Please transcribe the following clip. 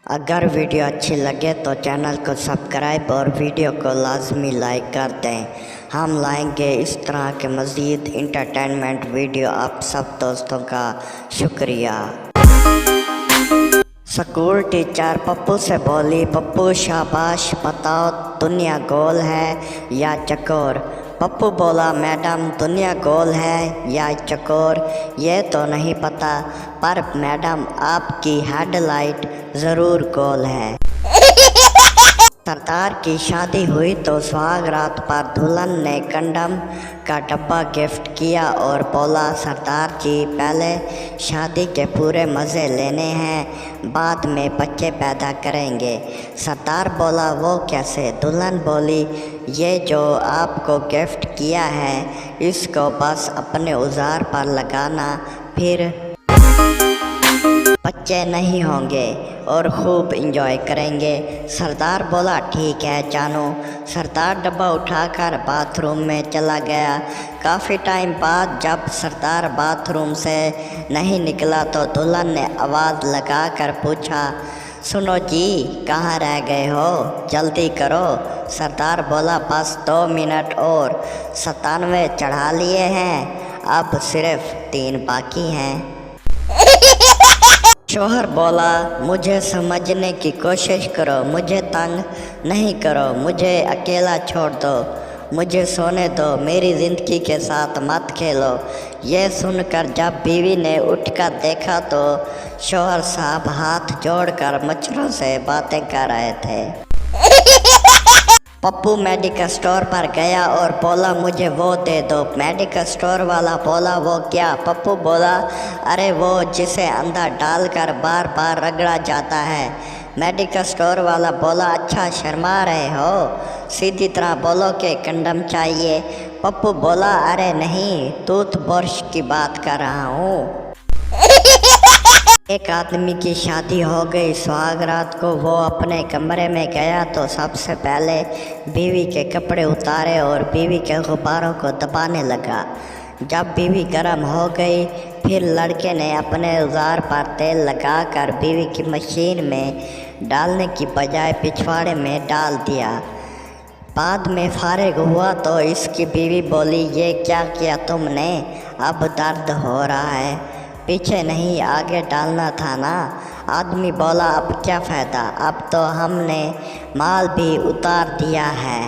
अगर वीडियो अच्छी लगे तो चैनल को सब्सक्राइब और वीडियो को लाजमी लाइक कर दें। हम लाएंगे इस तरह के मज़ीद इंटरटेनमेंट वीडियो आप सब दोस्तों का शुक्रिया। स्कूल टीचर पप्पू से बोली, पप्पू शाबाश बताओ दुनिया गोल है या चकोर। पप्पू बोला, मैडम दुनिया गोल है या चकोर ये तो नहीं पता, पर मैडम आपकी हेडलाइट ज़रूर गोल है। सरदार की शादी हुई तो सुहाग रात पर दुल्हन ने कंडम का डब्बा गिफ्ट किया और बोला, सरदार जी पहले शादी के पूरे मज़े लेने हैं, बाद में बच्चे पैदा करेंगे। सरदार बोला, वो कैसे? दुल्हन बोली, ये जो आपको गिफ्ट किया है इसको बस अपने औजार पर लगाना, फिर बच्चे नहीं होंगे और खूब इंजॉय करेंगे। सरदार बोला, ठीक है जानू। सरदार डब्बा उठाकर बाथरूम में चला गया। काफ़ी टाइम बाद जब सरदार बाथरूम से नहीं निकला तो दुल्हन ने आवाज़ लगाकर पूछा, सुनो जी कहाँ रह गए हो, जल्दी करो। सरदार बोला, बस 2 मिनट और 97 चढ़ा लिए हैं, अब सिर्फ 3 बाकी हैं। शोहर बोला, मुझे समझने की कोशिश करो, मुझे तंग नहीं करो, मुझे अकेला छोड़ दो, मुझे सोने दो, मेरी ज़िंदगी के साथ मत खेलो। ये सुनकर जब बीवी ने उठकर देखा तो शोहर साहब हाथ जोड़कर मच्छरों से बातें कर रहे थे। पप्पू मेडिकल स्टोर पर गया और बोला, मुझे वो दे दो। मेडिकल स्टोर वाला बोला, वो क्या? पप्पू बोला, अरे वो जिसे अंदर डालकर बार बार रगड़ा जाता है। मेडिकल स्टोर वाला बोला, अच्छा शर्मा रहे हो, सीधी तरह बोलो कि कंडम चाहिए। पप्पू बोला, अरे नहीं टूथब्रश की बात कर रहा हूँ। एक आदमी की शादी हो गई। सुहाग रात को वो अपने कमरे में गया तो सबसे पहले बीवी के कपड़े उतारे और बीवी के गुब्बारों को दबाने लगा। जब बीवी गर्म हो गई फिर लड़के ने अपने औजार पर तेल लगाकर बीवी की मशीन में डालने की बजाय पिछवाड़े में डाल दिया। बाद में फारिग हुआ तो इसकी बीवी बोली, ये क्या किया तुमने? अब दर्द हो रहा है, पीछे नहीं आगे डालना था ना। आदमी बोला, अब क्या फ़ायदा, अब तो हमने माल भी उतार दिया है।